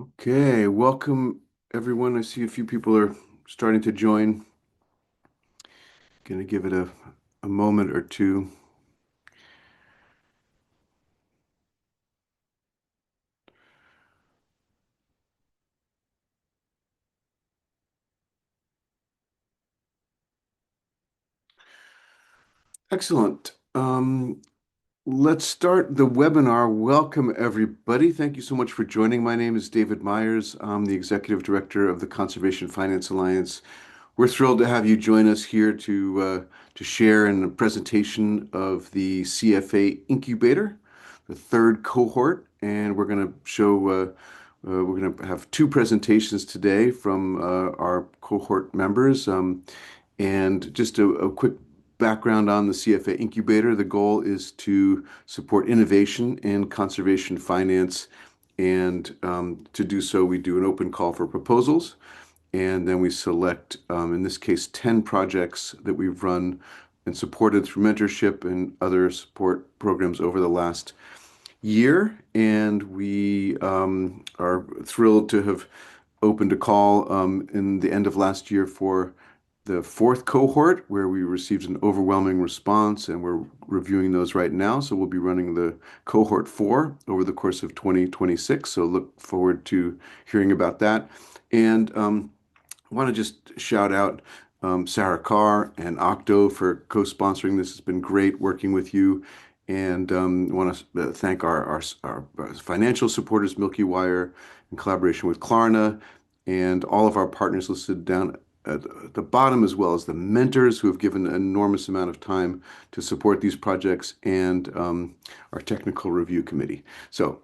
Okay, welcome everyone. I see a few people are starting to join. Gonna give it a moment or two. Excellent. Let's start the webinar. Welcome everybody. Thank you so much for joining. My name is David Myers. I'm the Executive Director of the Conservation Finance Alliance. We're thrilled to have you join us here to share in a presentation of the CFA Incubator, the third cohort, and we're going to show. We're going to have two presentations today from our cohort members. And just a quick background on the CFA Incubator. The goal is to support innovation in conservation finance. And to do so, we do an open call for proposals. And then we select, in this case, 10 projects that we've run and supported through mentorship and other support programs over the last year. And we are thrilled to have opened a call in the end of last year for the fourth cohort, where we received an overwhelming response, and we're reviewing those right now. So we'll be running the cohort 4 over the course of 2026. So look forward to hearing about that. And I want to just shout out Sarah Carr and Octo for co-sponsoring this. It's been great working with you. And I want to thank our financial supporters, Milky Wire, in collaboration with Klarna, and all of our partners listed down at the bottom, as well as the mentors who have given an enormous amount of time to support these projects, and our technical review committee. So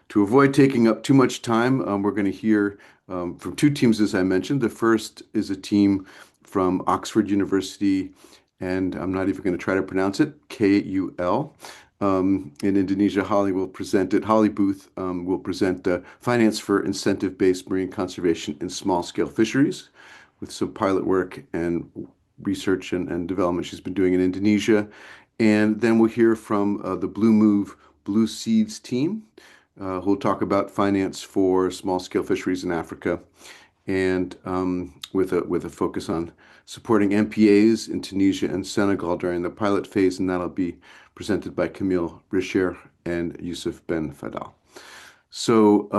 to avoid taking up too much time, we're going to hear from two teams, as I mentioned. The first is a team from Oxford University, and I'm not even going to try to pronounce it, KUL. In Indonesia, Hollie will present it. Hollie Booth will present Finance for Incentive-Based Marine Conservation in Small-Scale Fisheries, with some pilot work and research and development she's been doing in Indonesia. And then we'll hear from the Blue Move Blue Seeds team, who'll talk about finance for small-scale fisheries in Africa, and with a focus on supporting MPAs in Tunisia and Senegal during the pilot phase, and that'll be presented by Camille Richer and Yusuf Ben Fadal. So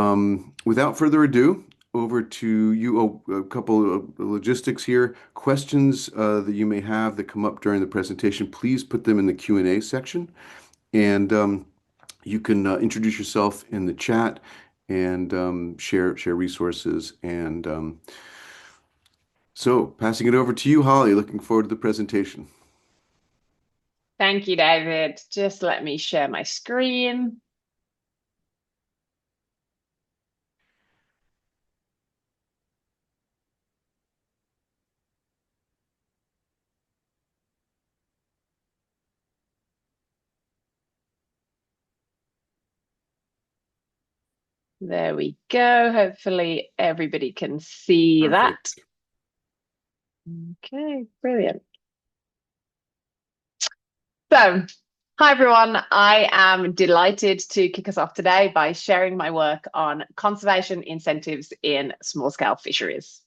without further ado, over to you. A couple of logistics here. Questions that you may have that come up during the presentation, please put them in the Q&A section. And you can introduce yourself in the chat and share resources. And so passing it over to you, Hollie. Looking forward to the presentation. Thank you, David. Just let me share my screen. There we go. Hopefully everybody can see that. Perfect. Okay, brilliant. So, hi everyone. I am delighted to kick us off today by sharing my work on conservation incentives in small-scale fisheries.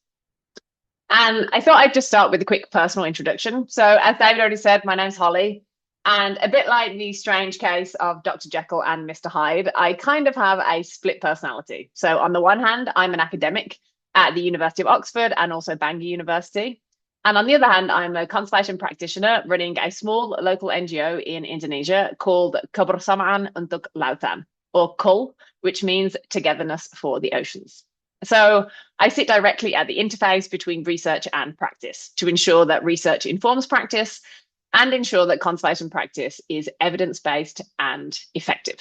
And I thought I'd just start with a quick personal introduction. So, as David already said, my name's Hollie. And a bit like the strange case of Dr. Jekyll and Mr. Hyde, I kind of have a split personality. So on the one hand, I'm an academic at the University of Oxford and also Bangor University. And on the other hand, I'm a conservation practitioner running a small local NGO in Indonesia called Kebersamaan Untuk Lautan, or KUL, which means Togetherness for the Oceans. So I sit directly at the interface between research and practice to ensure that research informs practice and ensure that conservation practice is evidence-based and effective.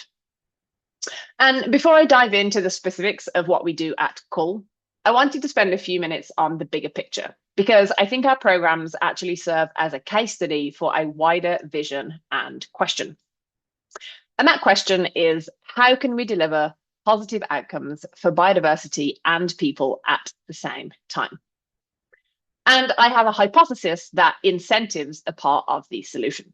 And before I dive into the specifics of what we do at KUL, I wanted to spend a few minutes on the bigger picture, because I think our programs actually serve as a case study for a wider vision and question. And that question is, how can we deliver positive outcomes for biodiversity and people at the same time? And I have a hypothesis that incentives are part of the solution.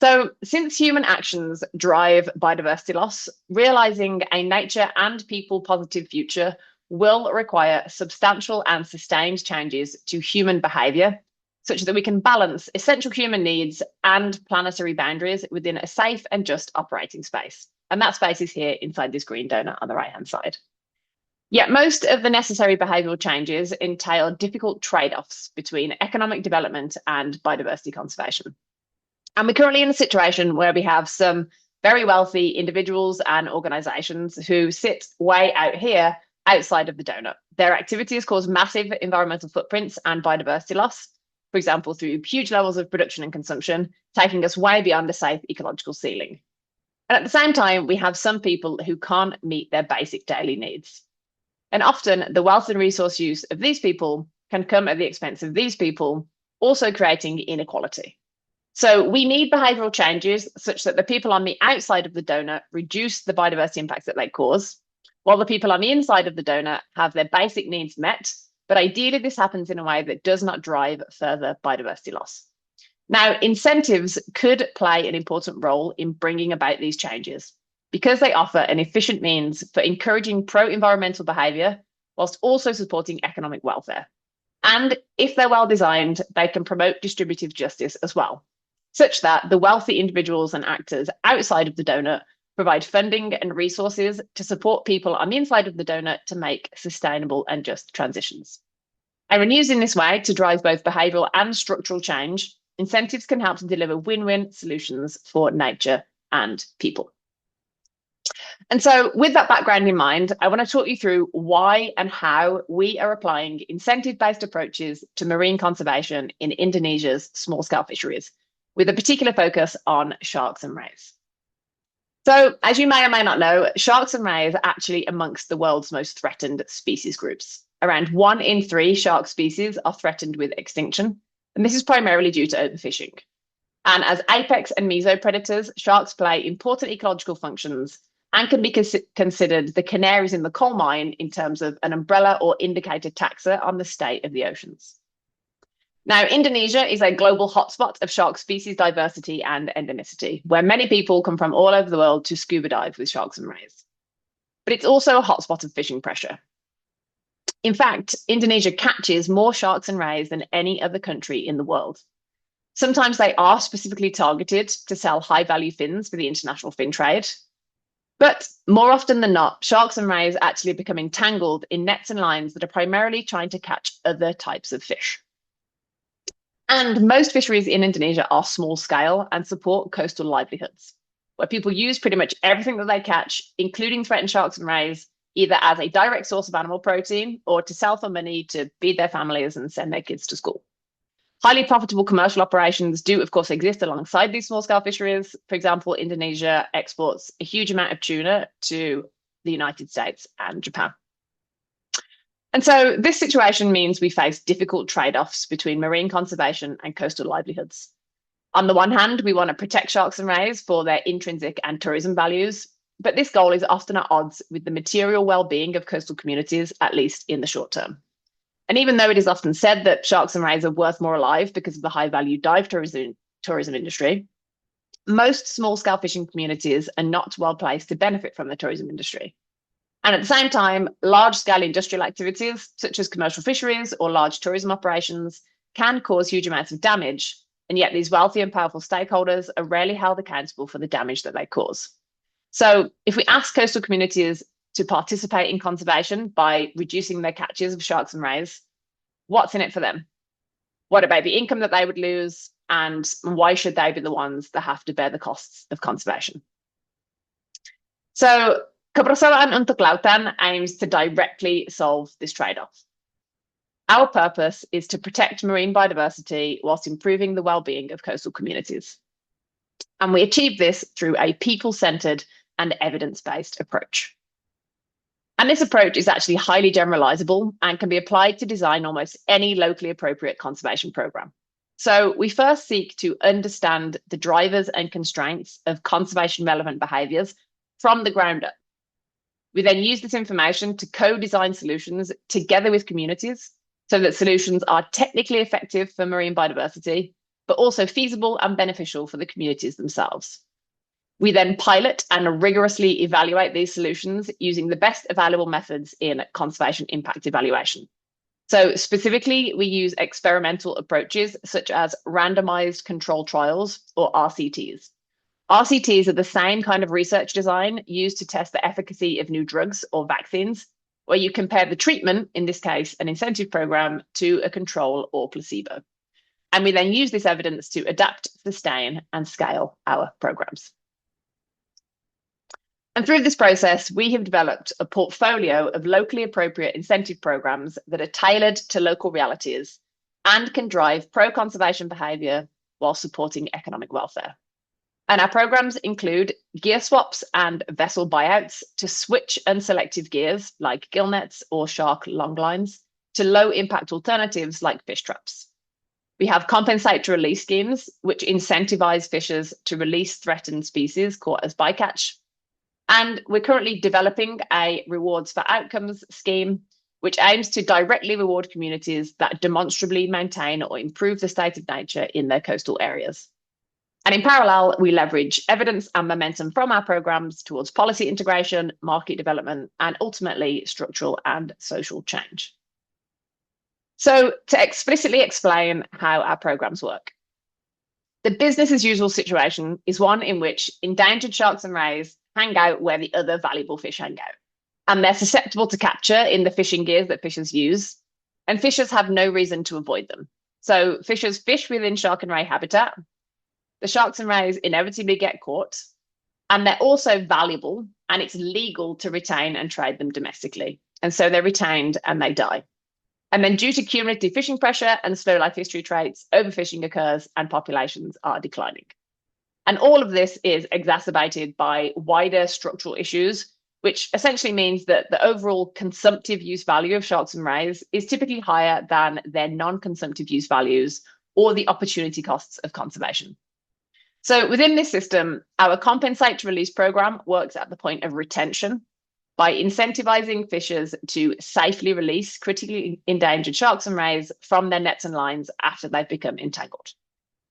So since human actions drive biodiversity loss, realizing a nature and people positive future will require substantial and sustained changes to human behaviour, such that we can balance essential human needs and planetary boundaries within a safe and just operating space. And that space is here inside this green donut on the right-hand side. Yet most of the necessary behavioural changes entail difficult trade-offs between economic development and biodiversity conservation. And we're currently in a situation where we have some very wealthy individuals and organisations who sit way out here outside of the donut. Their activities cause massive environmental footprints and biodiversity loss, for example, through huge levels of production and consumption, taking us way beyond a safe ecological ceiling. And at the same time, we have some people who can't meet their basic daily needs. And often the wealth and resource use of these people can come at the expense of these people, also creating inequality. So we need behavioural changes such that the people on the outside of the donut reduce the biodiversity impacts that they cause, while the people on the inside of the donut have their basic needs met. But ideally, this happens in a way that does not drive further biodiversity loss. Now, incentives could play an important role in bringing about these changes because they offer an efficient means for encouraging pro-environmental behaviour whilst also supporting economic welfare. And if they're well designed, they can promote distributive justice as well, such that the wealthy individuals and actors outside of the donut provide funding and resources to support people on the inside of the donut to make sustainable and just transitions. And when used in this way to drive both behavioural and structural change, incentives can help to deliver win-win solutions for nature and people. And so with that background in mind, I want to talk you through why and how we are applying incentive-based approaches to marine conservation in Indonesia's small-scale fisheries, with a particular focus on sharks and rays. So, as you may or may not know, sharks and rays are actually amongst the world's most threatened species groups. Around 1 in 3 shark species are threatened with extinction, and this is primarily due to overfishing. And as apex and mesopredators, sharks play important ecological functions and can be considered the canaries in the coal mine in terms of an umbrella or indicator taxa on the state of the oceans. Now, Indonesia is a global hotspot of shark species diversity and endemicity, where many people come from all over the world to scuba dive with sharks and rays. But it's also a hotspot of fishing pressure. In fact, Indonesia catches more sharks and rays than any other country in the world. Sometimes they are specifically targeted to sell high-value fins for the international fin trade. But more often than not, sharks and rays actually become entangled in nets and lines that are primarily trying to catch other types of fish. And most fisheries in Indonesia are small scale and support coastal livelihoods, where people use pretty much everything that they catch, including threatened sharks and rays, either as a direct source of animal protein or to sell for money to feed their families and send their kids to school. Highly profitable commercial operations do, of course, exist alongside these small-scale fisheries. For example, Indonesia exports a huge amount of tuna to the United States and Japan. And so this situation means we face difficult trade-offs between marine conservation and coastal livelihoods. On the one hand, we want to protect sharks and rays for their intrinsic and tourism values, but this goal is often at odds with the material well-being of coastal communities, at least in the short term. And even though it is often said that sharks and rays are worth more alive because of the high-value dive tourism industry, most small-scale fishing communities are not well placed to benefit from the tourism industry. And at the same time, large-scale industrial activities, such as commercial fisheries or large tourism operations, can cause huge amounts of damage, and yet these wealthy and powerful stakeholders are rarely held accountable for the damage that they cause. So if we ask coastal communities to participate in conservation by reducing their catches of sharks and rays, what's in it for them? What about the income that they would lose, and why should they be the ones that have to bear the costs of conservation? So Kebersamaan Untuk Lautan aims to directly solve this trade-off. Our purpose is to protect marine biodiversity whilst improving the well-being of coastal communities. And we achieve this through a people-centred and evidence-based approach. And this approach is actually highly generalisable and can be applied to design almost any locally appropriate conservation programme. So we first seek to understand the drivers and constraints of conservation-relevant behaviours from the ground up. We then use this information to co-design solutions together with communities so that solutions are technically effective for marine biodiversity, but also feasible and beneficial for the communities themselves. We then pilot and rigorously evaluate these solutions using the best available methods in conservation impact evaluation. So specifically, we use experimental approaches such as randomized control trials, or RCTs. RCTs are the same kind of research design used to test the efficacy of new drugs or vaccines, where you compare the treatment, in this case, an incentive program, to a control or placebo. And we then use this evidence to adapt, sustain, and scale our programs. And through this process, we have developed a portfolio of locally appropriate incentive programs that are tailored to local realities and can drive pro-conservation behaviour while supporting economic welfare. And our programs include gear swaps and vessel buyouts to switch unselective gears like gill nets or shark longlines to low-impact alternatives like fish traps. We have compensate to release schemes, which incentivize fishers to release threatened species caught as bycatch. And we're currently developing a rewards for outcomes scheme, which aims to directly reward communities that demonstrably maintain or improve the state of nature in their coastal areas. And in parallel, we leverage evidence and momentum from our programs towards policy integration, market development, and ultimately structural and social change. So to explicitly explain how our programs work, the business as usual situation is one in which endangered sharks and rays hang out where the other valuable fish hang out. And they're susceptible to capture in the fishing gears that fishers use, and fishers have no reason to avoid them. So fishers fish within shark and ray habitat. The sharks and rays inevitably get caught, and they're also valuable, and it's legal to retain and trade them domestically. And so they're retained and they die. And then due to cumulative fishing pressure and slow life history traits, overfishing occurs and populations are declining. And all of this is exacerbated by wider structural issues, which essentially means that the overall consumptive use value of sharks and rays is typically higher than their non-consumptive use values or the opportunity costs of conservation. So within this system, our compensate to release program works at the point of retention by incentivizing fishers to safely release critically endangered sharks and rays from their nets and lines after they've become entangled.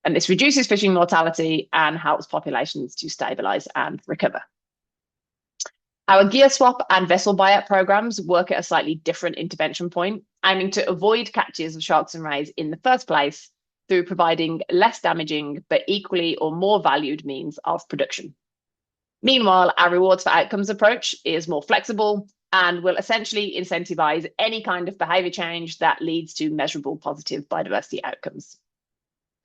And this reduces fishing mortality and helps populations to stabilize and recover. Our gear swap and vessel buyout programs work at a slightly different intervention point, aiming to avoid catches of sharks and rays in the first place through providing less damaging but equally or more valued means of production. Meanwhile, our rewards for outcomes approach is more flexible and will essentially incentivize any kind of behavior change that leads to measurable positive biodiversity outcomes.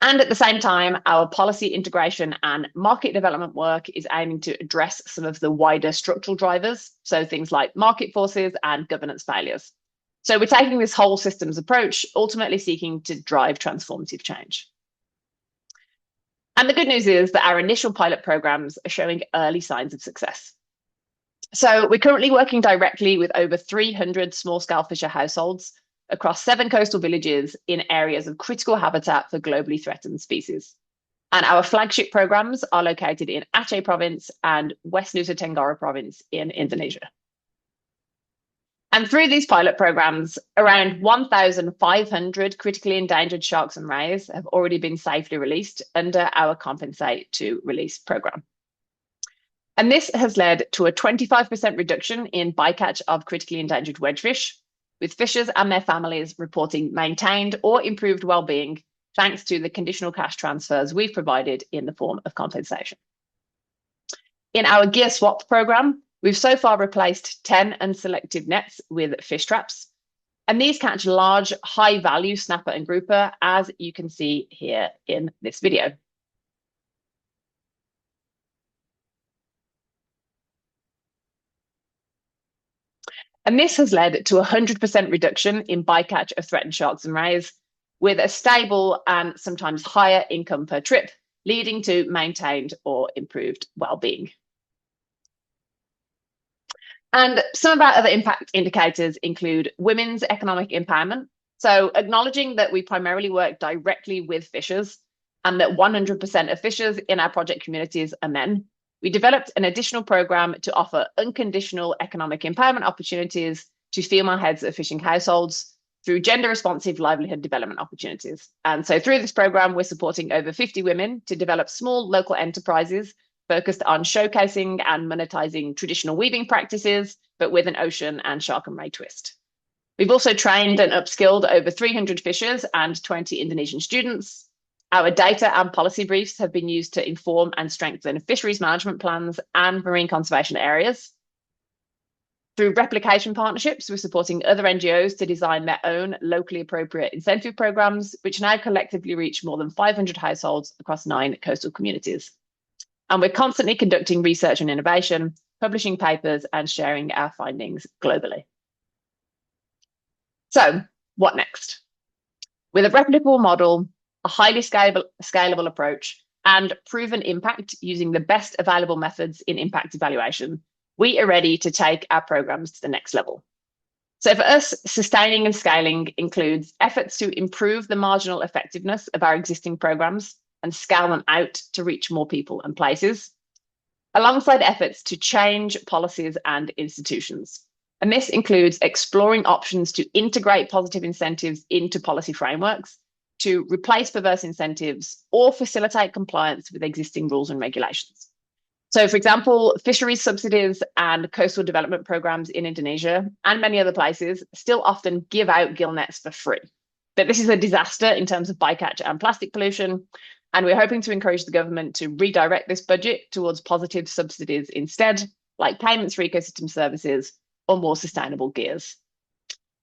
And at the same time, our policy integration and market development work is aiming to address some of the wider structural drivers, so things like market forces and governance failures. So we're taking this whole systems approach, ultimately seeking to drive transformative change. And the good news is that our initial pilot programs are showing early signs of success. So we're currently working directly with over 300 small-scale fisher households across 7 coastal villages in areas of critical habitat for globally threatened species. And our flagship programs are located in Aceh province and West Nusa Tenggara province in Indonesia. And through these pilot programs, around 1,500 critically endangered sharks and rays have already been safely released under our compensate to release program. And this has led to a 25% reduction in bycatch of critically endangered wedgefish, with fishers and their families reporting maintained or improved well-being thanks to the conditional cash transfers we've provided in the form of compensation. In our gear swap program, we've so far replaced 10 unselective nets with fish traps, and these catch large, high-value snapper and grouper, as you can see here in this video. And this has led to a 100% reduction in bycatch of threatened sharks and rays, with a stable and sometimes higher income per trip, leading to maintained or improved well-being. And some of our other impact indicators include women's economic empowerment. So acknowledging that we primarily work directly with fishers and that 100% of fishers in our project communities are men, we developed an additional program to offer unconditional economic empowerment opportunities to female heads of fishing households through gender-responsive livelihood development opportunities. And so through this program, we're supporting over 50 women to develop small local enterprises focused on showcasing and monetizing traditional weaving practices, but with an ocean and shark and ray twist. We've also trained and upskilled over 300 fishers and 20 Indonesian students. Our data and policy briefs have been used to inform and strengthen fisheries management plans and marine conservation areas. Through replication partnerships, we're supporting other NGOs to design their own locally appropriate incentive programs, which now collectively reach more than 500 households across 9 coastal communities. And we're constantly conducting research and innovation, publishing papers, and sharing our findings globally. So, what next? With a replicable model, a highly scalable approach, and proven impact using the best available methods in impact evaluation, we are ready to take our programs to the next level. So for us, sustaining and scaling includes efforts to improve the marginal effectiveness of our existing programs and scale them out to reach more people and places, alongside efforts to change policies and institutions. And this includes exploring options to integrate positive incentives into policy frameworks, to replace perverse incentives, or facilitate compliance with existing rules and regulations. So, for example, fisheries subsidies and coastal development programs in Indonesia and many other places still often give out gill nets for free. But this is a disaster in terms of bycatch and plastic pollution, and we're hoping to encourage the government to redirect this budget towards positive subsidies instead, like payments for ecosystem services or more sustainable gears.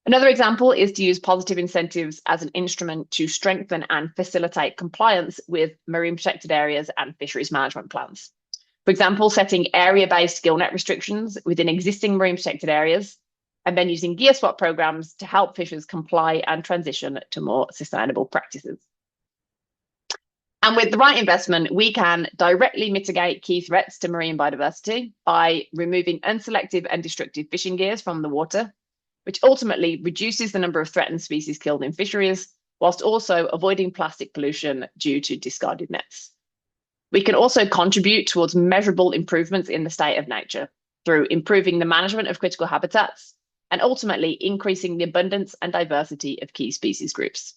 Another example is to use positive incentives as an instrument to strengthen and facilitate compliance with marine protected areas and fisheries management plans. For example, setting area-based gill net restrictions within existing marine protected areas, and then using gear swap programs to help fishers comply and transition to more sustainable practices. And with the right investment, we can directly mitigate key threats to marine biodiversity by removing unselective and destructive fishing gears from the water, which ultimately reduces the number of threatened species killed in fisheries, whilst also avoiding plastic pollution due to discarded nets. We can also contribute towards measurable improvements in the state of nature through improving the management of critical habitats and ultimately increasing the abundance and diversity of key species groups.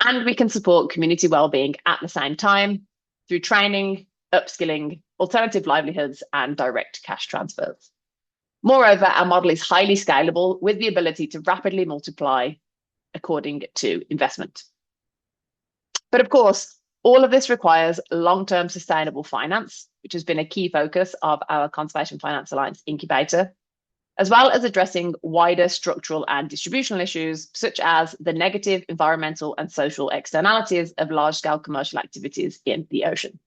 And we can support community wellbeing at the same time through training, upskilling, alternative livelihoods, and direct cash transfers. Moreover, our model is highly scalable with the ability to rapidly multiply according to investment. But of course, all of this requires long-term sustainable finance, which has been a key focus of our Conservation Finance Alliance Incubator, as well as addressing wider structural and distributional issues, such as the negative environmental and social externalities of large-scale commercial activities in the ocean.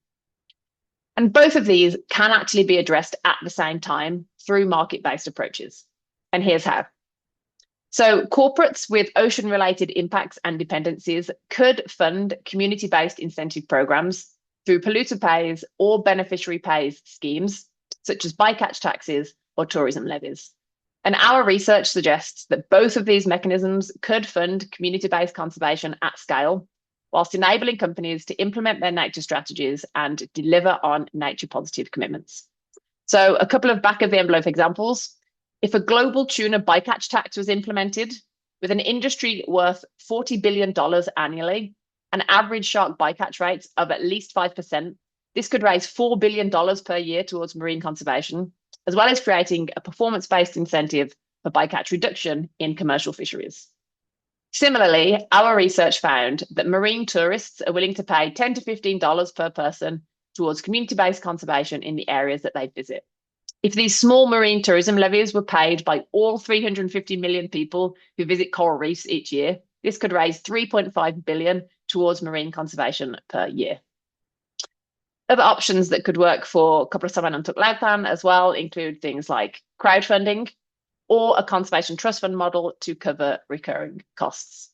And both of these can actually be addressed at the same time through market-based approaches. And here's how. So corporates with ocean-related impacts and dependencies could fund community-based incentive programs through polluter pays or beneficiary pays schemes, such as bycatch taxes or tourism levies. And our research suggests that both of these mechanisms could fund community-based conservation at scale, whilst enabling companies to implement their nature strategies and deliver on nature-positive commitments. So a couple of back-of-the-envelope examples. If a global tuna bycatch tax was implemented with an industry worth $40 billion annually, an average shark bycatch rate of at least 5%, this could raise $4 billion per year towards marine conservation, as well as creating a performance-based incentive for bycatch reduction in commercial fisheries. Similarly, our research found that marine tourists are willing to pay $10 to $15 per person towards community-based conservation in the areas that they visit. If these small marine tourism levies were paid by all 350 million people who visit coral reefs each year, this could raise $3.5 billion towards marine conservation per year. Other options that could work for Kebersamaan Untuk Lautan as well include things like crowdfunding or a conservation trust fund model to cover recurring costs.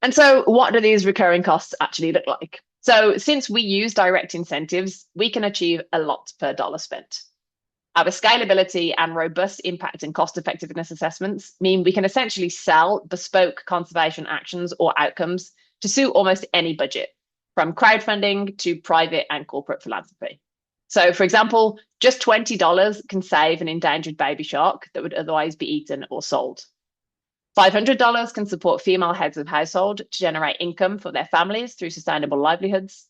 And so what do these recurring costs actually look like? So since we use direct incentives, we can achieve a lot per dollar spent. Our scalability and robust impact and cost effectiveness assessments mean we can essentially sell bespoke conservation actions or outcomes to suit almost any budget, from crowdfunding to private and corporate philanthropy. So for example, just $20 can save an endangered baby shark that would otherwise be eaten or sold. $500 can support female heads of household to generate income for their families through sustainable livelihoods.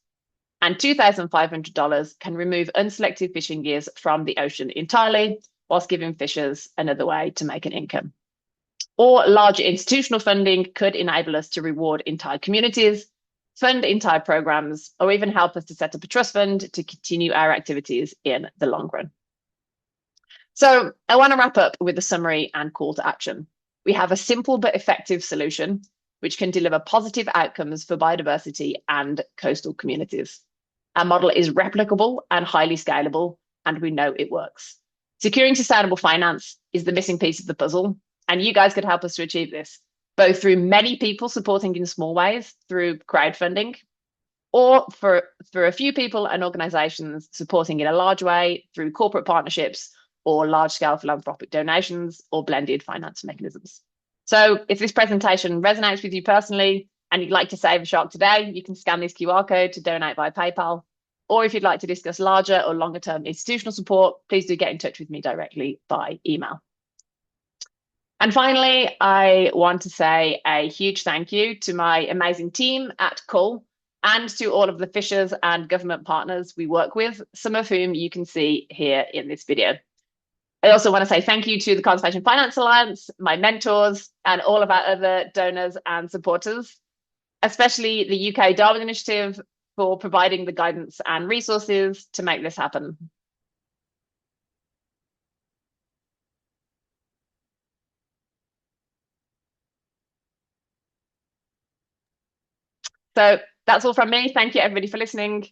and $2,500 can remove unselected fishing gears from the ocean entirely, whilst giving fishers another way to make an income. Or larger institutional funding could enable us to reward entire communities, fund entire programs, or even help us to set up a trust fund to continue our activities in the long run. So I want to wrap up with a summary and call to action. We have a simple but effective solution which can deliver positive outcomes for biodiversity and coastal communities. Our model is replicable and highly scalable, and we know it works. Securing sustainable finance is the missing piece of the puzzle, and you guys could help us to achieve this, both through many people supporting in small ways through crowdfunding, or for a few people and organizations supporting in a large way through corporate partnerships or large-scale philanthropic donations or blended finance mechanisms. So if this presentation resonates with you personally and you'd like to save a shark today, you can scan this QR code to donate via PayPal. Or if you'd like to discuss larger or longer-term institutional support, please do get in touch with me directly by email. And finally, I want to say a huge thank you to my amazing team at Cull and to all of the fishers and government partners we work with, some of whom you can see here in this video. I also want to say thank you to the Conservation Finance Alliance, my mentors, and all of our other donors and supporters, especially the UK Darwin Initiative for providing the guidance and resources to make this happen. So that's all from me. Thank you, everybody, for listening.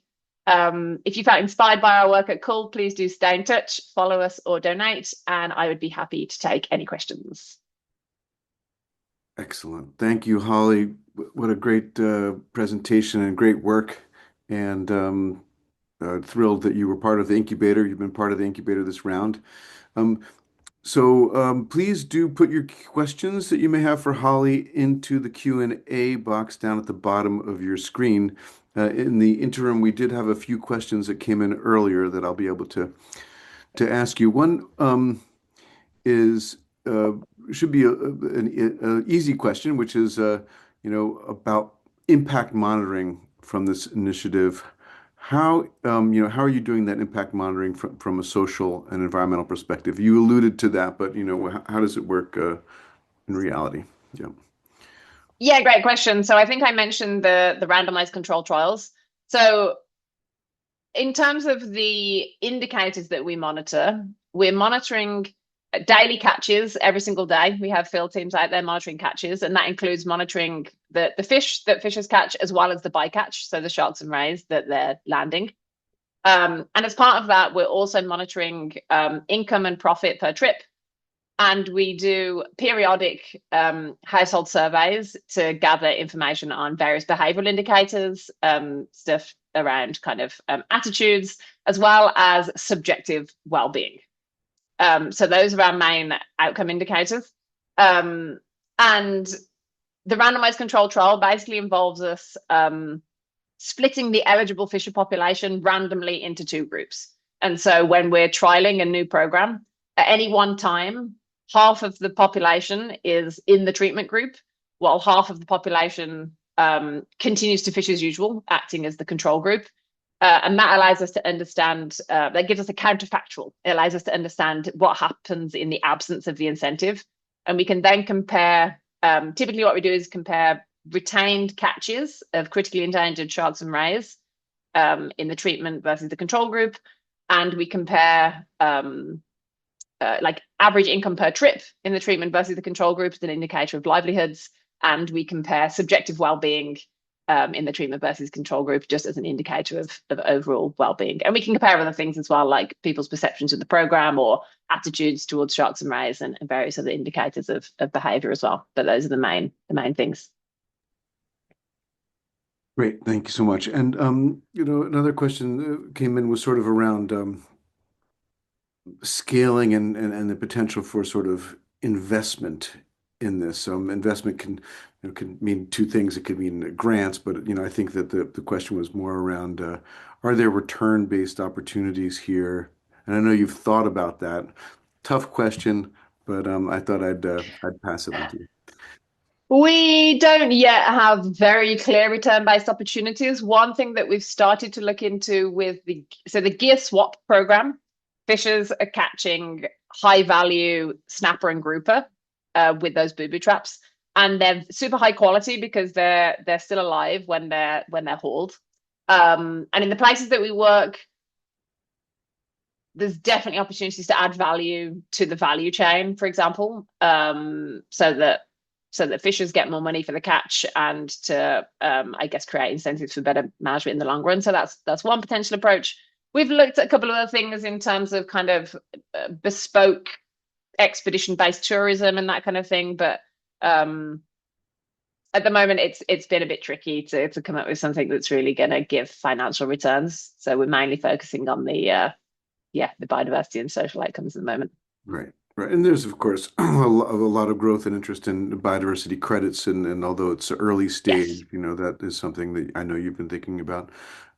If you felt inspired by our work at Cull, please do stay in touch, follow us, or donate, and I would be happy to take any questions. Excellent. Thank you, Hollie. What a great presentation and great work. And thrilled that you were part of the incubator. You've been part of the incubator this round. Please do put your questions that you may have for Hollie into the Q&A box down at the bottom of your screen. In the interim, we did have a few questions that came in earlier that I'll be able to ask you. One is should be an easy question, which is about impact monitoring from this initiative. How how are you doing that impact monitoring from a social and environmental perspective? You alluded to that, but how does it work in reality? Yeah. Yeah, great question. So I think I mentioned the randomized control trials. So in terms of the indicators that we monitor, we're monitoring daily catches every single day. We have field teams out there monitoring catches, and that includes monitoring the fish that fishers catch as well as the bycatch, so the sharks and rays that they're landing. And as part of that, we're also monitoring income and profit per trip. And we do periodic household surveys to gather information on various behavioral indicators, stuff around kind of attitudes, as well as subjective well-being. So those are our main outcome indicators. And the randomized control trial basically involves us splitting the eligible fisher population randomly into two groups. And so when we're trialing a new program, at any one time, half of the population is in the treatment group, while half of the population continues to fish as usual, acting as the control group. And that allows us to understand, that gives us a counterfactual. It allows us to understand what happens in the absence of the incentive. And we can then compare, typically what we do is compare retained catches of critically endangered sharks and rays in the treatment versus the control group. And we compare like average income per trip in the treatment versus the control group as an indicator of livelihoods. And we compare subjective well-being in the treatment versus control group just as an indicator of overall well-being. And we can compare other things as well, like people's perceptions of the program or attitudes towards sharks and rays and various other indicators of behavior as well. But those are the main things. Great, thank you so much. And another question came in was sort of around scaling and the potential for sort of investment in this. Investment can mean two things. It could mean grants, but I think that the question was more around are there return-based opportunities here? And I know you've thought about that. Tough question, but I thought I'd pass it on to you. We don't yet have very clear return-based opportunities. One thing that we've started to look into with the gear swap program, fishers are catching high value snapper and grouper with those boo-boo traps, and they're super high quality because they're still alive when they're hauled. And in the places that we work, there's definitely opportunities to add value to the value chain, for example, so that fishers get more money for the catch and to, I guess, create incentives for better management in the long run. So that's one potential approach. We've looked at a couple of other things in terms of kind of bespoke expedition-based tourism and that kind of thing, but at the moment it's been a bit tricky to come up with something that's really going to give financial returns. So we're mainly focusing on the biodiversity and social outcomes at the moment. Right, right. And there's, of course, a lot of growth and interest in biodiversity credits, and although it's early Yes. stage, that is something that I know you've been thinking about.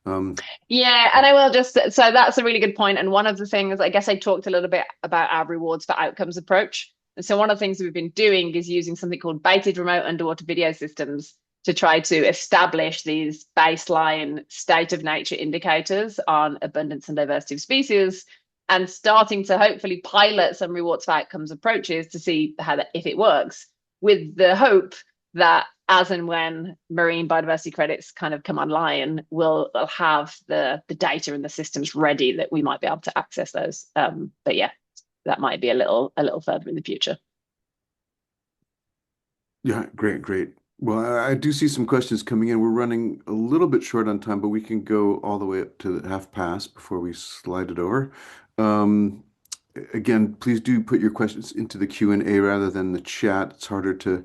Um, Yeah, and I will just, so that's a really good point. And one of the things, I guess I talked a little bit about our rewards for outcomes approach. And so one of the things we've been doing is using something called baited remote underwater video systems to try to establish these baseline state of nature indicators on abundance and diversity of species, and starting to hopefully pilot some rewards for outcomes approaches to see if it works, with the hope that as and when marine biodiversity credits kind of come online, we'll have the data and the systems ready that we might be able to access those. But yeah, that might be a little further in the future. yeah, great, great. Well, I do see some questions coming in. We're running a little bit short on time, but we can go all the way up to the half past before we slide it over. Um, Again, please do put your questions into the Q&A rather than the chat. It's harder to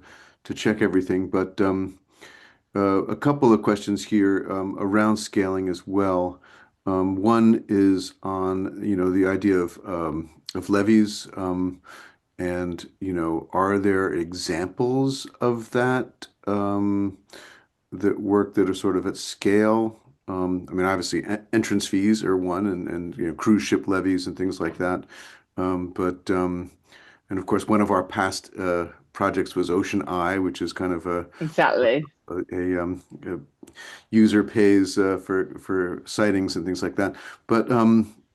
check everything, but a couple of questions here around scaling as well. One is on, the idea of levies, and, are there examples of that work that are sort of at scale? I mean, obviously, entrance fees are one, and cruise ship levies and things like that. But and of course, one of our past projects was Ocean Eye, which is kind of Exactly. a user pays for sightings and things like that. But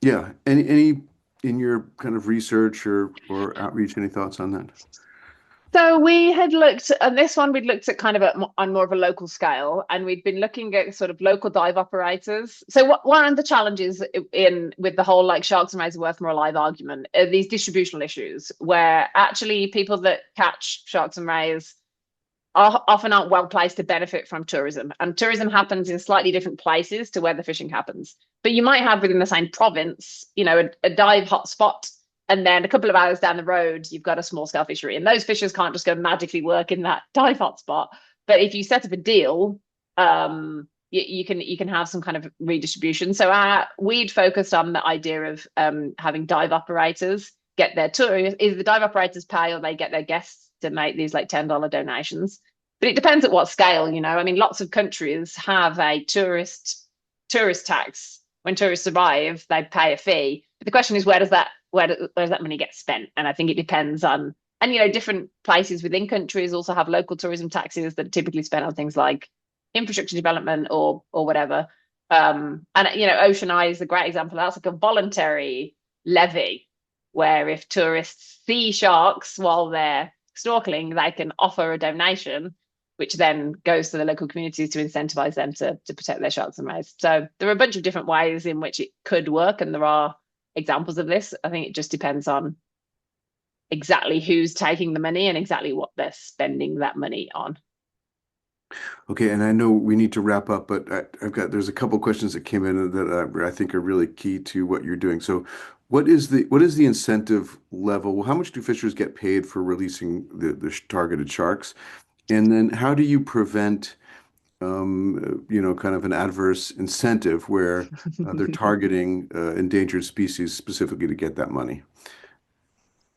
yeah, any in your kind of research or outreach, any thoughts on that? So we had looked on this one, we'd looked at kind of on more of a local scale, and we'd been looking at sort of local dive operators. So one of the challenges in with the whole like sharks and rays are worth more alive argument are these distributional issues where actually people that catch sharks and rays are often aren't well placed to benefit from tourism. And tourism happens in slightly different places to where the fishing happens. But you might have within the same province, a dive hotspot, and then a couple of hours down the road, you've got a small scale fishery. And those fishers can't just go magically work in that dive hotspot. But if you set up a deal, you can have some kind of redistribution. So we'd focused on the idea of having dive operators get their tour. Either the dive operators pay or they get their guests to make these like $10 donations. But it depends at what scale, I mean, lots of countries have a tourist tax. When tourists arrive, they pay a fee. But the question is, where does that money get spent? And I think it depends on, and different places within countries also have local tourism taxes that are typically spent on things like infrastructure development or whatever. And Ocean Eye is a great example. That's like a voluntary levy where if tourists see sharks while they're snorkeling, they can offer a donation, which then goes to the local communities to incentivize them to protect their sharks and rays. So there are a bunch of different ways in which it could work, and there are examples of this. I think it just depends on exactly who's taking the money and exactly what they're spending that money on. Okay, and I know we need to wrap up, but there's a couple questions that came in that I think are really key to what you're doing. So, what is the incentive level? How much do fishers get paid for releasing the targeted sharks? And then how do you prevent kind of an adverse incentive where they're targeting endangered species specifically to get that money?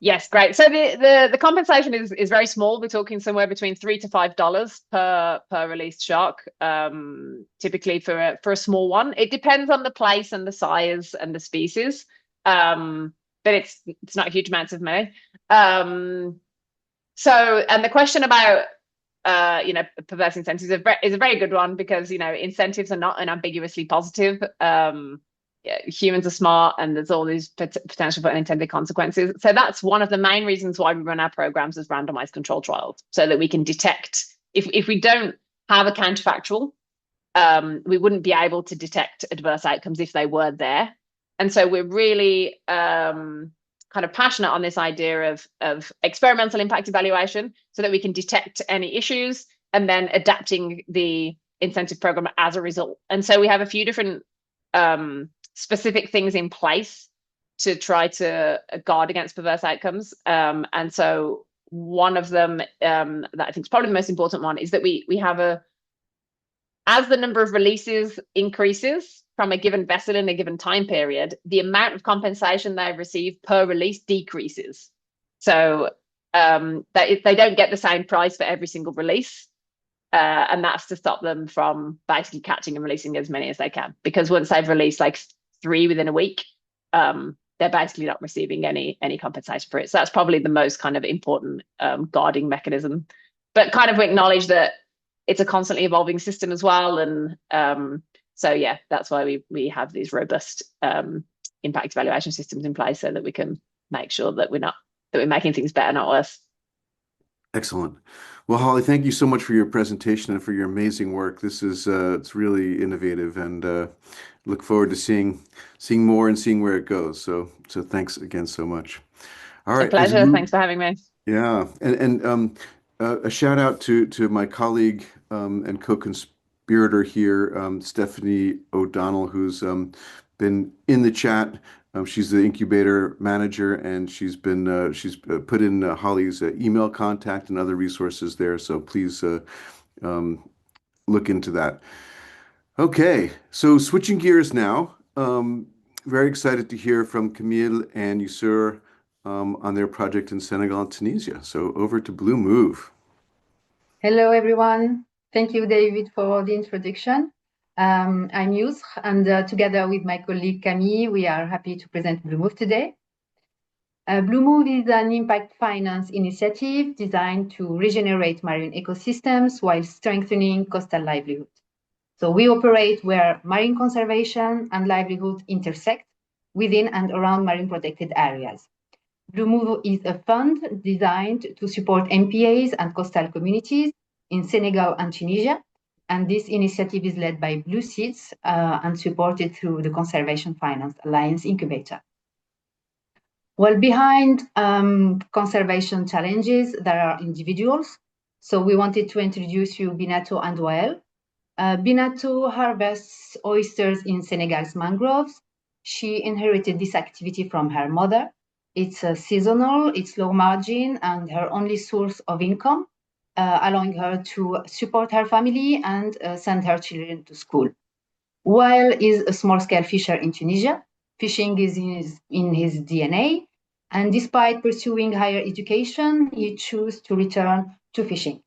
Yes, great. So the compensation is very small. We're talking somewhere between $3 to $5 per released shark, typically for a small one. It depends on the place and the size and the species, but it's not huge amounts of money. So, and the question about perverse incentives is a very good one because, incentives are not unambiguously positive. Humans are smart and there's all these potential for unintended consequences. So that's one of the main reasons why we run our programs as randomized control trials, so that we can detect, if we don't have a counterfactual, we wouldn't be able to detect adverse outcomes if they were there. And so we're really kind of passionate on this idea of experimental impact evaluation so that we can detect any issues and then adapting the incentive program as a result. And so we have a few different specific things in place to try to guard against perverse outcomes. And so one of them that I think is probably the most important one is that we have as the number of releases increases from a given vessel in a given time period, the amount of compensation they receive per release decreases. So they don't get the same price for every single release. And that's to stop them from basically catching and releasing as many as they can. Because once they've released like 3 within a week, they're basically not receiving any compensation for it. So that's probably the most kind of important guarding mechanism. But kind of acknowledge that it's a constantly evolving system as well. And so, yeah, that's why we have these robust impact evaluation systems in place so that we can make sure that we're making things better, not worse. Excellent. Well, Hollie, thank you so much for your presentation and for your amazing work. This is it's really innovative, and look forward to seeing more and seeing where it goes. So thanks again so much. All It's a right, pleasure. Thanks for having me. yeah, and a shout out to my colleague and co-conspirator here, Stephanie O'Donnell, who's been in the chat. She's the incubator manager, and she's put in Hollie's email contact and other resources there. So please look into that. Okay, so switching gears now. Very excited to hear from Camille and Yusur on their project in Senegal and Tunisia. So over to Blue Move. Hello, everyone. Thank you, David, for the introduction. I'm Yusr, and together with my colleague Camille, we are happy to present Blue Move today. Blue Move is an impact finance initiative designed to regenerate marine ecosystems while strengthening coastal livelihood. So we operate where marine conservation and livelihood intersect within and around marine protected areas. Blue Move is a fund designed to support MPAs and coastal communities in Senegal and Tunisia. And this initiative is led by Blue Seeds and supported through the Conservation Finance Alliance Incubator. Well, behind conservation challenges, there are individuals. So we wanted to introduce you Binato and Wael. Binato harvests oysters in Senegal's mangroves. She inherited this activity from her mother. It's seasonal, it's low margin, and her only source of income, allowing her to support her family and send her children to school. Wael is a small-scale fisher in Tunisia. Fishing is in his DNA, and despite pursuing higher education, he chose to return to fishing.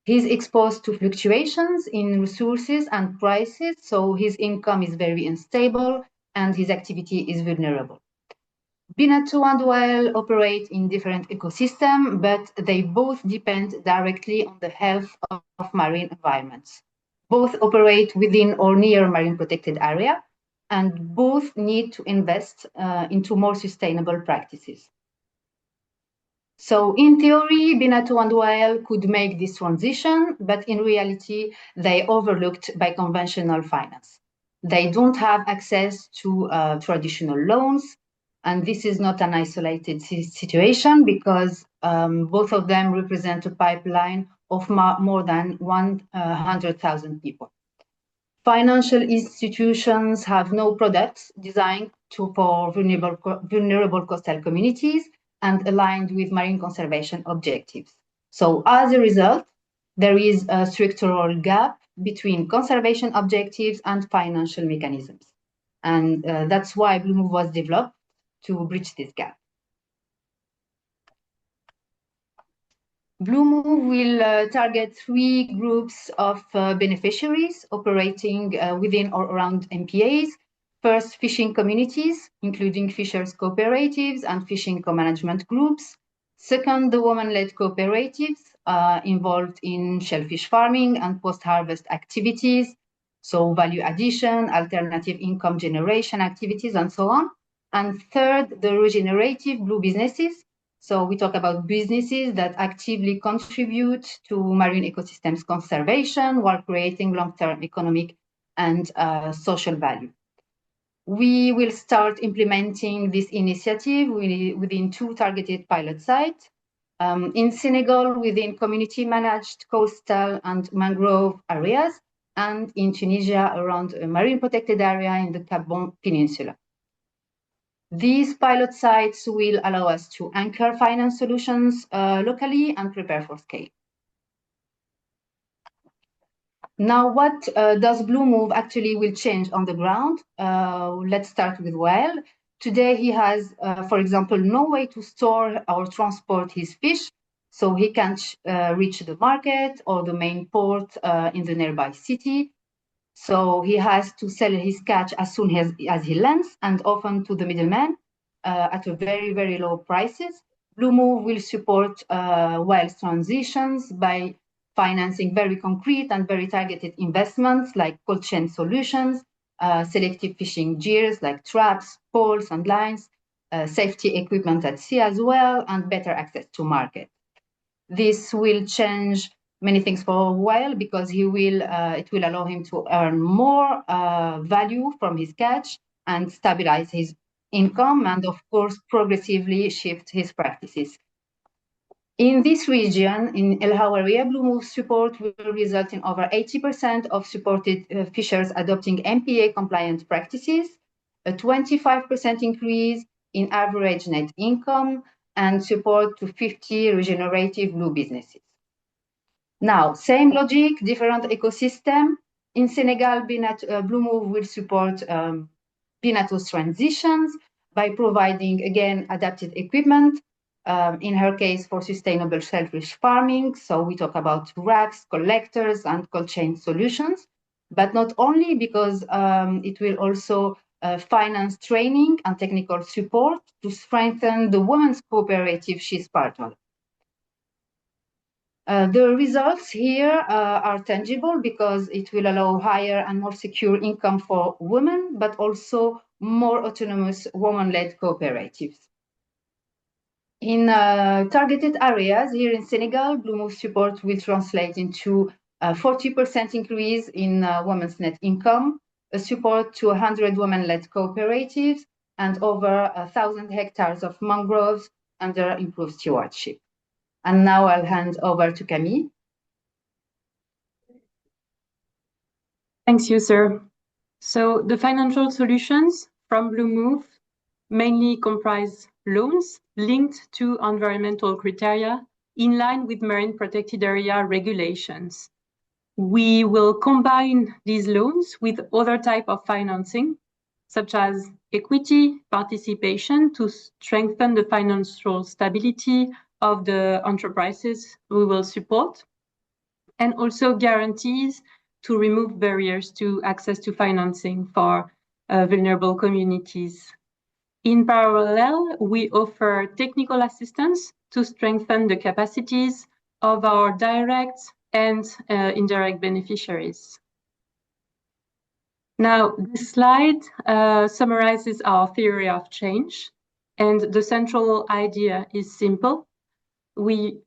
He's exposed to fluctuations in resources and prices, so his income is very unstable and his activity is vulnerable. Binato and Wael operate in different ecosystems, but they both depend directly on the health of marine environments. Both operate within or near marine protected area, and both need to invest into more sustainable practices. So in theory, Binato and Wael could make this transition, but in reality, they overlooked by conventional finance. They don't have access to traditional loans, and this is not an isolated situation because both of them represent a pipeline of more than 100,000 people. Financial institutions have no products designed for vulnerable coastal communities and aligned with marine conservation objectives. So as a result, there is a structural gap between conservation objectives and financial mechanisms. And that's why Blue Move was developed to bridge this gap. Blue Move will target 3 groups of beneficiaries operating within or around MPAs. First, fishing communities, including fishers cooperatives and fishing co-management groups. Second, the women-led cooperatives, involved in shellfish farming and post-harvest activities, so value addition, alternative income generation activities, and so on. And third, the regenerative blue businesses. So we talk about businesses that actively contribute to marine ecosystems conservation while creating long-term economic and social value. We will start implementing this initiative within 2 targeted pilot sites. In Senegal, within community-managed coastal and mangrove areas, and in Tunisia, around a marine protected area in the Cap Bon Peninsula. These pilot sites will allow us to anchor finance solutions locally and prepare for scale. Now, what does Blue Move actually will change on the ground? Let's start with Well. Today, he has, for example, no way to store or transport his fish, so he can't reach the market or the main port in the nearby city. So he has to sell his catch as soon as he lands, and often to the middleman at a very, very low prices. Blue Move will support Well's transitions by financing very concrete and very targeted investments like cold chain solutions, selective fishing gears like traps, poles, and lines, safety equipment at sea as well, and better access to market. This will change many things for Well because it will allow him to earn more value from his catch and stabilize his income, and of course progressively shift his practices. In this region, in El Hawaria, Blue Move support will result in over 80% of supported fishers adopting MPA compliant practices, a 25% increase in average net income, and support to 50 regenerative blue businesses. Now, same logic, different ecosystem. In Senegal, Blue Move will support Binato's transitions by providing, again, adapted equipment, in her case for sustainable shellfish farming. So we talk about racks, collectors, and cold chain solutions, but not only, because it will also finance training and technical support to strengthen the women's cooperative she's part of. The results here are tangible because it will allow higher and more secure income for women, but also more autonomous women-led cooperatives. In targeted areas here in Senegal, Blue Move support will translate into a 40% increase in women's net income, a support to 100 women-led cooperatives, and over 1,000 hectares of mangroves under improved stewardship. And now I'll hand over to Camille. Thanks, you, sir. So the financial solutions from Blue Move mainly comprise loans linked to environmental criteria in line with marine protected area regulations. We will combine these loans with other types of financing, such as equity participation to strengthen the financial stability of the enterprises we will support, and also guarantees to remove barriers to access to financing for vulnerable communities. In parallel, we offer technical assistance to strengthen the capacities of our direct and indirect beneficiaries. Now, this slide summarizes our theory of change, and the central idea is simple.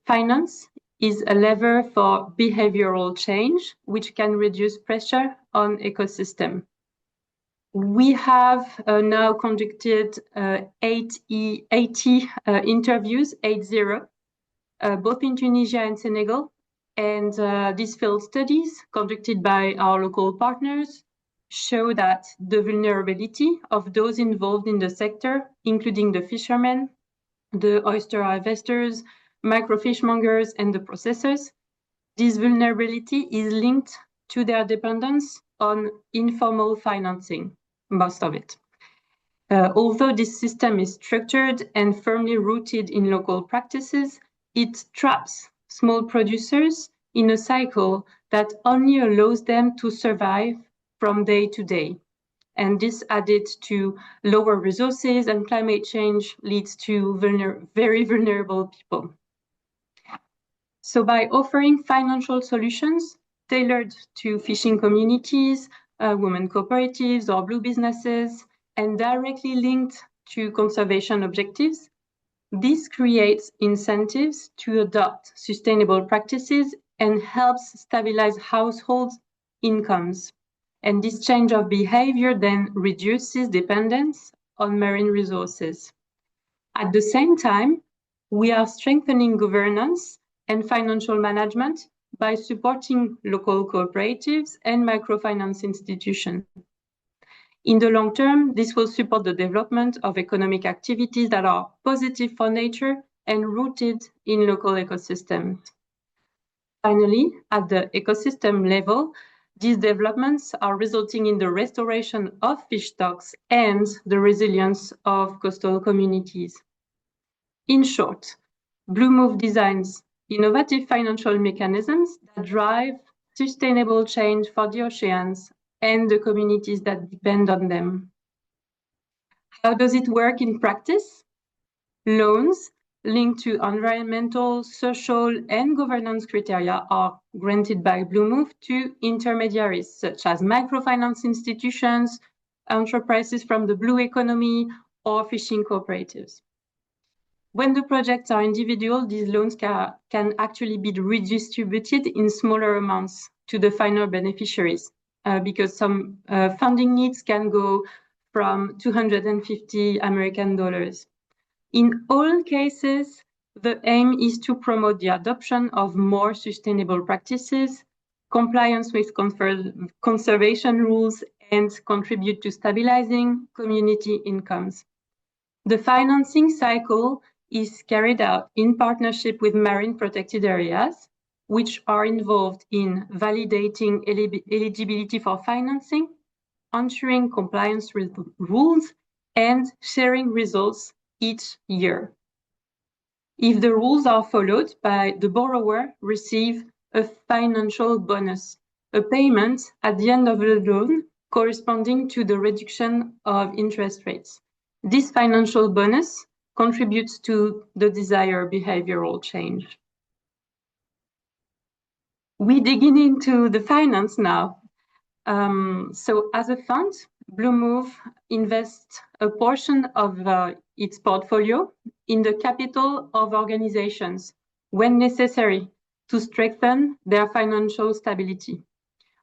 Finance is a lever for behavioral change, which can reduce pressure on ecosystem. We have now conducted 80 interviews, 80, both in Tunisia and Senegal. And these field studies conducted by our local partners show that the vulnerability of those involved in the sector, including the fishermen, the oyster harvesters, microfishmongers, and the processors, this vulnerability is linked to their dependence on informal financing, most of it. Although this system is structured and firmly rooted in local practices, it traps small producers in a cycle that only allows them to survive from day to day. And this added to lower resources and climate change leads to very vulnerable people. So by offering financial solutions tailored to fishing communities, women cooperatives or blue businesses, and directly linked to conservation objectives, this creates incentives to adopt sustainable practices and helps stabilize households' incomes. And this change of behavior then reduces dependence on marine resources. At the same time, we are strengthening governance and financial management by supporting local cooperatives and microfinance institutions. In the long term, this will support the development of economic activities that are positive for nature and rooted in local ecosystems. Finally, at the ecosystem level, these developments are resulting in the restoration of fish stocks and the resilience of coastal communities. In short, Blue Move designs innovative financial mechanisms that drive sustainable change for the oceans and the communities that depend on them. How does it work in practice? Loans linked to environmental, social, and governance criteria are granted by Blue Move to intermediaries, such as microfinance institutions, enterprises from the blue economy, or fishing cooperatives. When the projects are individual, these loans can actually be redistributed in smaller amounts to the final beneficiaries, because some funding needs can go from $250 American. In all cases, the aim is to promote the adoption of more sustainable practices, compliance with conservation rules, and contribute to stabilizing community incomes. The financing cycle is carried out in partnership with marine protected areas, which are involved in validating eligibility for financing, ensuring compliance with rules, and sharing results each year. If the rules are followed, the borrower receives a financial bonus, a payment at the end of the loan corresponding to the reduction of interest rates. This financial bonus contributes to the desired behavioral change. We dig into the finance now. So as a fund, Blue Move invests a portion of its portfolio in the capital of organizations when necessary to strengthen their financial stability.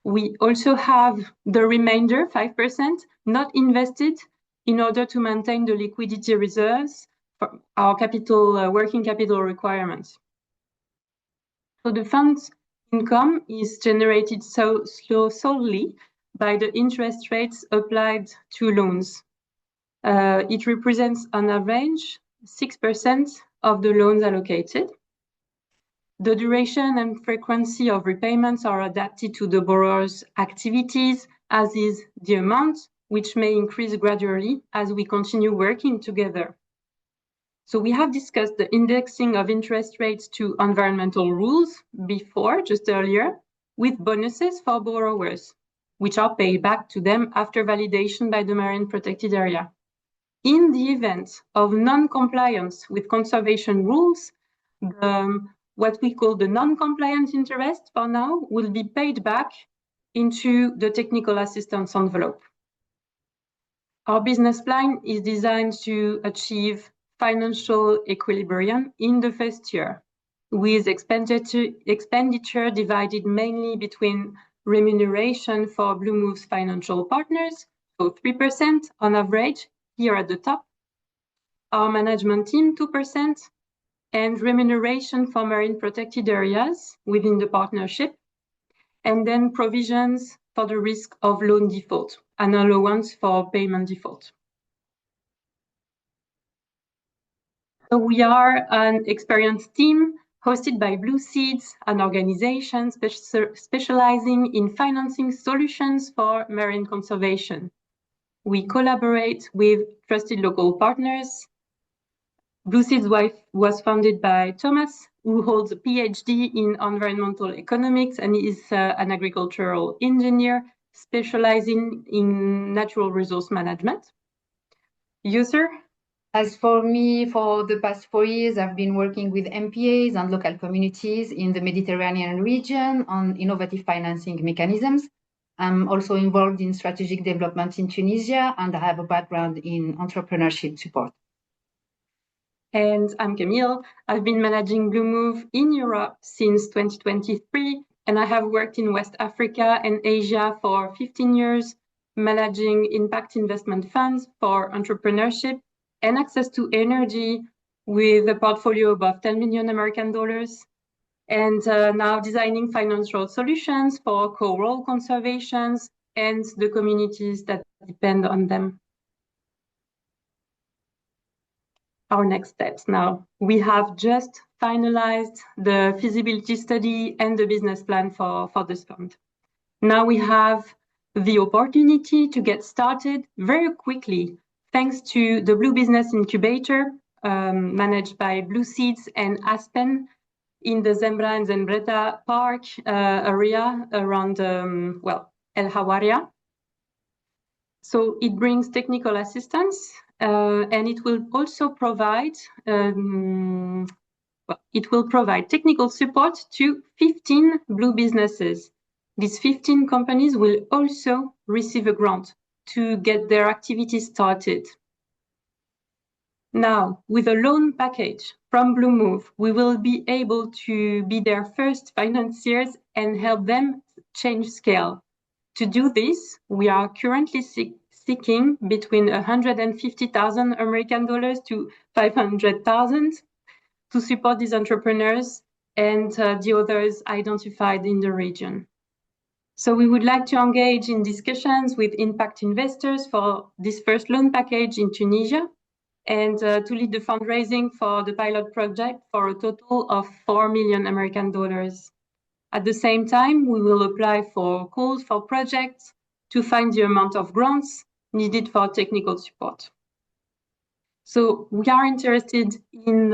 We also have the remainder, 5%, not invested in order to maintain the liquidity reserves for our working capital requirements. So the fund's income is generated solely by the interest rates applied to loans. It represents on average 6% of the loans allocated. The duration and frequency of repayments are adapted to the borrower's activities, as is the amount, which may increase gradually as we continue working together. So we have discussed the indexing of interest rates to environmental rules before, just earlier, with bonuses for borrowers, which are paid back to them after validation by the marine protected area. In the event of non-compliance with conservation rules, what we call the non-compliant interest for now will be paid back into the technical assistance envelope. Our business plan is designed to achieve financial equilibrium in the first year, with expenditure divided mainly between remuneration for Blue Move's financial partners, so 3% on average, here at the top, our management team 2%, and remuneration for marine protected areas within the partnership, and then provisions for the risk of loan default, an allowance for payment default. So we are an experienced team hosted by Blue Seeds, an organization specializing in financing solutions for marine conservation. We collaborate with trusted local partners. Blue Seeds was founded by Thomas, who holds a PhD in environmental economics and is an agricultural engineer specializing in natural resource management. User As for me, for the past 4 years, I've been working with MPAs and local communities in the Mediterranean region on innovative financing mechanisms. I'm also involved in strategic development in Tunisia, and I have a background in entrepreneurship support. And I'm Camille. I've been managing Blue Move in Europe since 2023, and I have worked in West Africa and Asia for 15 years, managing impact investment funds for entrepreneurship and access to energy with a portfolio above 10 million American dollars. And now designing financial solutions for coral conservations and the communities that depend on them. Our next steps now. We have just finalized the feasibility study and the business plan for this fund. Now we have the opportunity to get started very quickly thanks to the Blue Business Incubator managed by Blue Seeds and Aspen in the Zembra and Zembreta Park area around, El Hawaria. So it brings technical assistance and it will also provide technical support to 15 blue businesses. These 15 companies will also receive a grant to get their activities started. Now, with a loan package from Blue Move, we will be able to be their first financiers and help them change scale. To do this, we are currently seeking between 150,000 American dollars to 500,000 to support these entrepreneurs and the others identified in the region. So we would like to engage in discussions with impact investors for this first loan package in Tunisia and to lead the fundraising for the pilot project for a total of 4 million American dollars. At the same time, we will apply for calls for projects to find the amount of grants needed for technical support. So we are interested in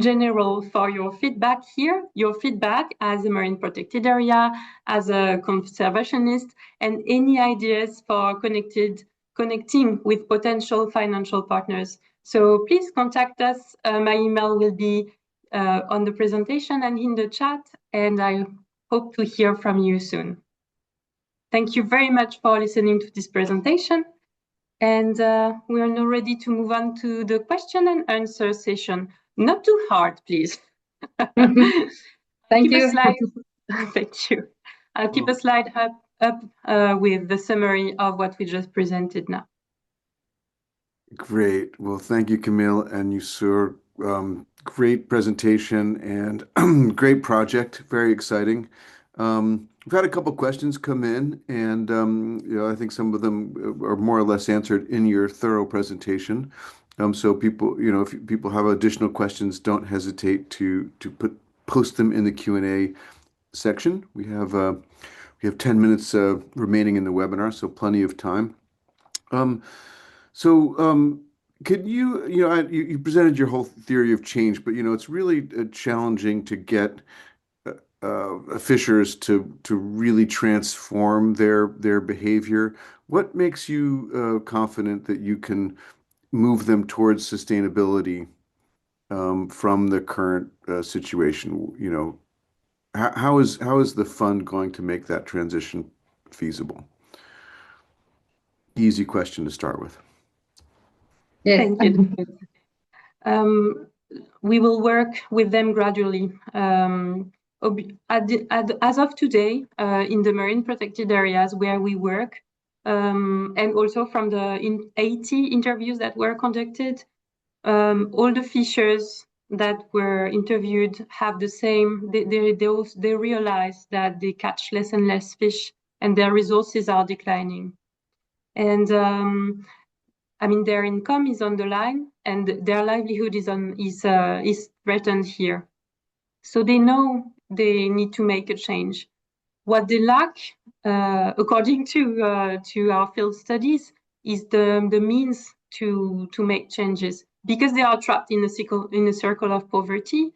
general for your feedback here, your feedback as a marine protected area, as a conservationist, and any ideas for connecting with potential financial partners. So please contact us. My email will be on the presentation and in the chat, and I hope to hear from you soon. Thank you very much for listening to this presentation. And we are now ready to move on to the question and answer session. Not too hard, please. Thank you. Thank you. I'll keep a slide up with the summary of what we just presented now. Great. Well, thank you, Camille and Yusur. Great presentation and great project. Very exciting. We've had a couple questions come in, and I think some of them are more or less answered in your thorough presentation. So people, if people have additional questions, don't hesitate to post them in the Q&A section. We have 10 minutes remaining in the webinar, so plenty of time. Could you presented your whole theory of change, but it's really challenging to get fishers to really transform their behavior. What makes you confident that you can move them towards sustainability from the current situation? How is the fund going to make that transition feasible? Easy question to start with. Yes. Thank you. We will work with them gradually. As of today, in the marine protected areas where we work, and also from the 80 interviews that were conducted, all the fishers that were interviewed have the same. They realize that they catch less and less fish, and their resources are declining. And their income is on the line, and their livelihood is threatened here. So they know they need to make a change. What they lack, according to our field studies, is the means to make changes. Because they are trapped in a circle of poverty,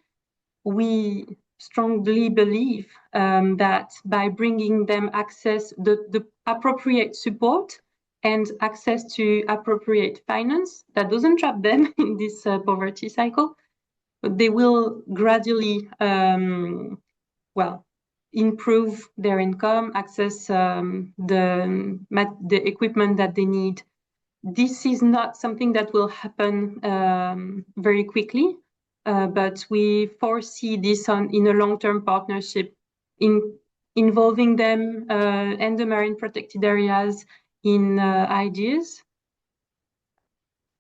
we strongly believe that by bringing them access the appropriate support and access to appropriate finance that doesn't trap them in this poverty cycle, but they will gradually, improve their income, access the equipment that they need. This is not something that will happen very quickly, but we foresee this in a long-term partnership involving them and the marine protected areas in ideas.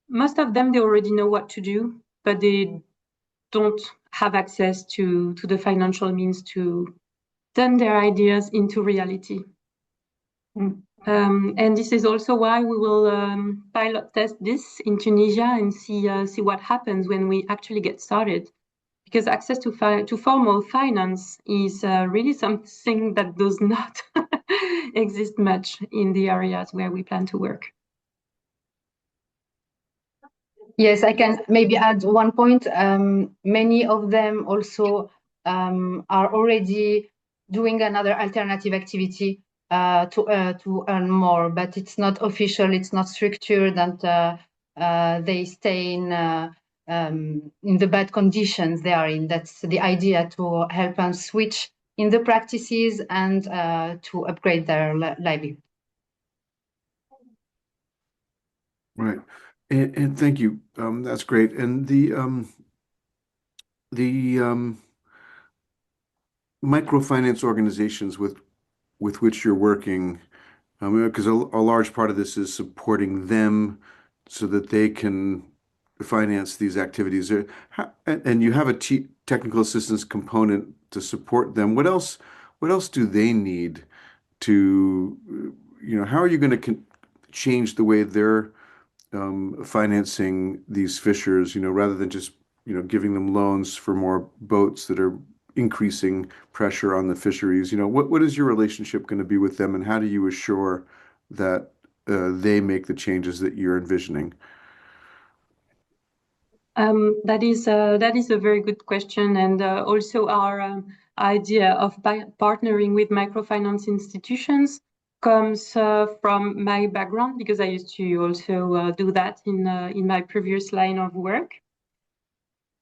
Most of them, they already know what to do, but they don't have access to the financial means to turn their ideas into reality. And this is also why we will pilot test this in Tunisia and see what happens when we actually get started. Because access to formal finance is really something that does not exist much in the areas where we plan to work. Yes, I can maybe add one point. Many of them also are already doing another alternative activity to earn more, but it's not official, it's not structured, and they stay in the bad conditions they are in. That's the idea, to help them switch in the practices and to upgrade their livelihood. Right. And thank you. That's great. And the microfinance organizations with which you're working, because a large part of this is supporting them so that they can finance these activities. And you have a technical assistance component to support them. What else do they need to, how are you going to change the way they're financing these fishers, rather than just, giving them loans for more boats that are increasing pressure on the fisheries? What is your relationship going to be with them, and how do you assure that they make the changes that you're envisioning? That is a very good question, and also our idea of partnering with microfinance institutions comes from my background, because I used to also do that in my previous line of work.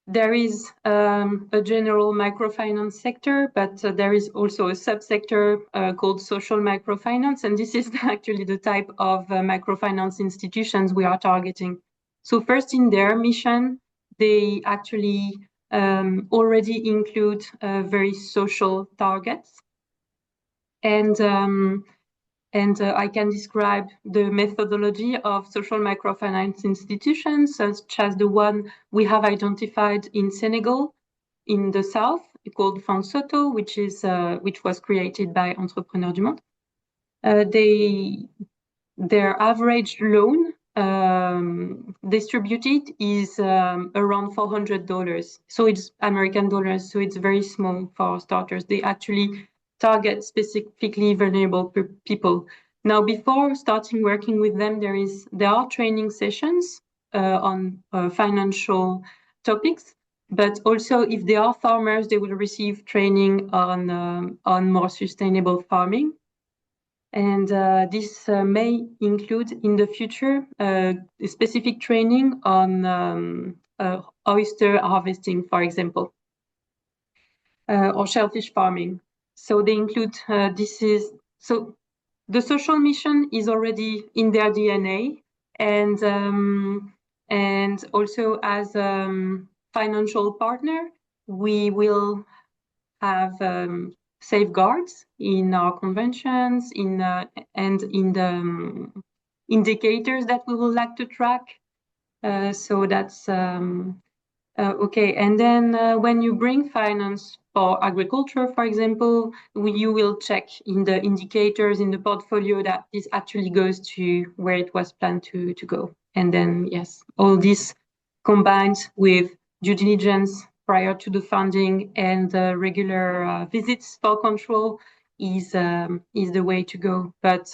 There is a general microfinance sector, but there is also a subsector called social microfinance, and this is actually the type of microfinance institutions we are targeting. So first, in their mission, they actually already include very social targets. And I can describe the methodology of social microfinance institutions, such as the one we have identified in Senegal, in the south, called Fansoto, which was created by Entrepreneurs du Monde. Their average loan distributed is around $400. So it's American dollars, so it's very small for starters. They actually target specifically vulnerable people. Now, before starting working with them, there are training sessions on financial topics, but also if they are farmers, they will receive training on more sustainable farming. And this may include in the future specific training on oyster harvesting, for example, or shellfish farming. So they include so the social mission is already in their DNA, and also as financial partner, we will have safeguards in our conventions, and in the indicators that we would like to track. So that's okay. And then when you bring finance for agriculture, for example, you will check in the indicators in the portfolio that this actually goes to where it was planned to go. And then, yes, all this combined with due diligence prior to the funding and regular visits for control is the way to go. But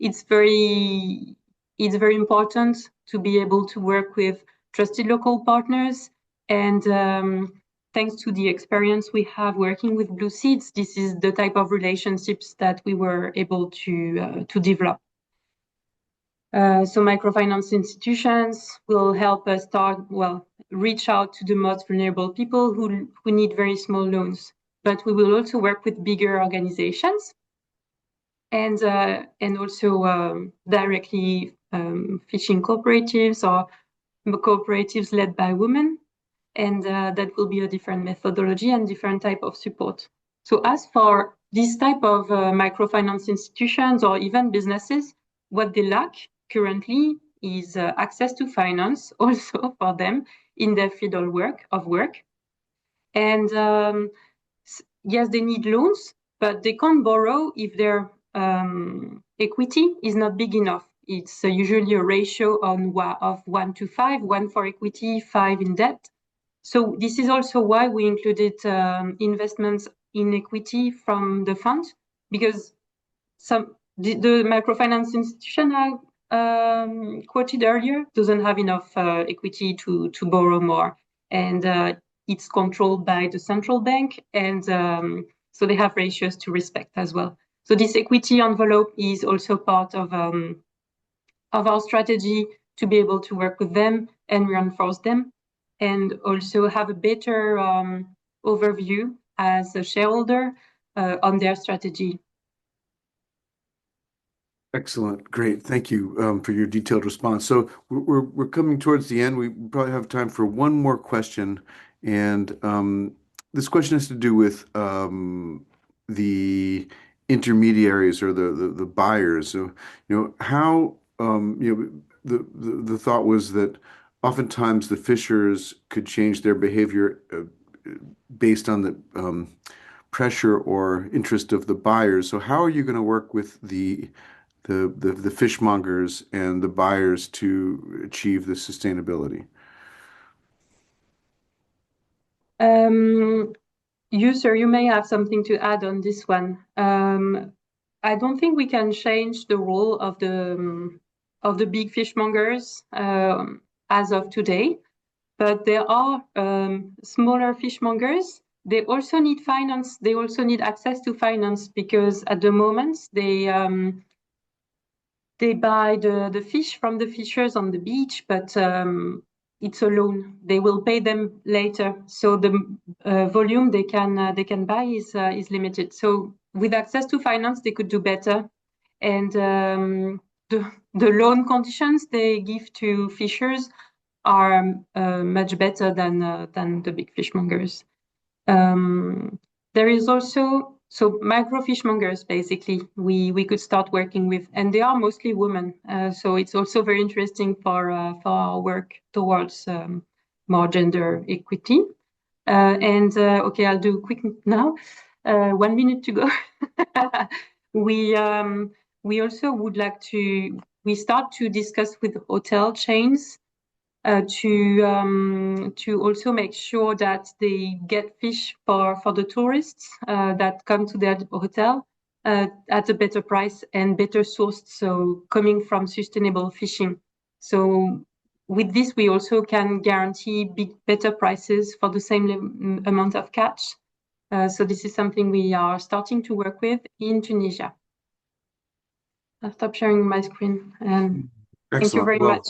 it's very important to be able to work with trusted local partners. And thanks to the experience we have working with Blue Seeds, this is the type of relationships that we were able to develop. So microfinance institutions will help us reach out to the most vulnerable people who need very small loans. But we will also work with bigger organizations and also directly fishing cooperatives or cooperatives led by women. And that will be a different methodology and different type of support. So as for this type of microfinance institutions or even businesses, what they lack currently is access to finance also for them in their field of work. And yes, they need loans, but they can't borrow if their equity is not big enough. It's usually a ratio of 1 to 5, 1 for equity, 5 in debt. So this is also why we included investments in equity from the fund, because the microfinance institution I quoted earlier doesn't have enough equity to borrow more, and it's controlled by the central bank, and so they have ratios to respect as well. So this equity envelope is also part of our strategy to be able to work with them and reinforce them, and also have a better overview as a shareholder on their strategy. Excellent. Great. Thank you for your detailed response. So we're coming towards the end. We probably have time for one more question. And this question has to do with the intermediaries or the buyers. So, how, the thought was that oftentimes the fishers could change their behavior based on the pressure or interest of the buyers. So how are you going to work with the fishmongers and the buyers to achieve the sustainability? Sir, you may have something to add on this one. I don't think we can change the role of the big fishmongers as of today, but there are smaller fishmongers. They also need finance. They also need access to finance, because at the moment they buy the fish from the fishers on the beach, but it's a loan. They will pay them later, so the volume they can buy is limited. So with access to finance, they could do better, and the loan conditions they give to fishers are much better than the big fishmongers. There is also micro fishmongers, basically, we could start working with, and they are mostly women. So it's also very interesting for our work towards more gender equity. Okay, I'll do quick now. 1 minute to go. We also would like we start to discuss with hotel chains to also make sure that they get fish for the tourists that come to their hotel at a better price and better sourced, so coming from sustainable fishing. So with this, we also can guarantee better prices for the same amount of catch. So this is something we are starting to work with in Tunisia. I'll stop sharing my screen. Thank you very much.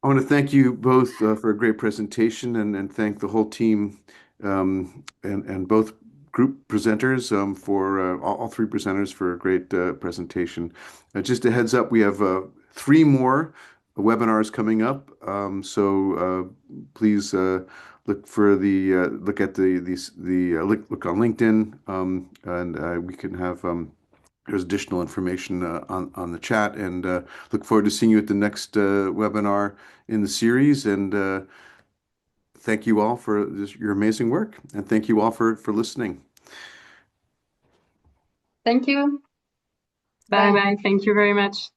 I want to thank you both for a great presentation, and thank the whole team and both group presenters for all three presenters for a great presentation. Just a heads up, we have 3 more webinars coming up, so please look for look on LinkedIn, and we can have there's additional information on the chat, and look forward to seeing you at the next webinar in the series. And thank you all for your amazing work, and thank you all for listening. Thank you. Bye bye. Thank you very much.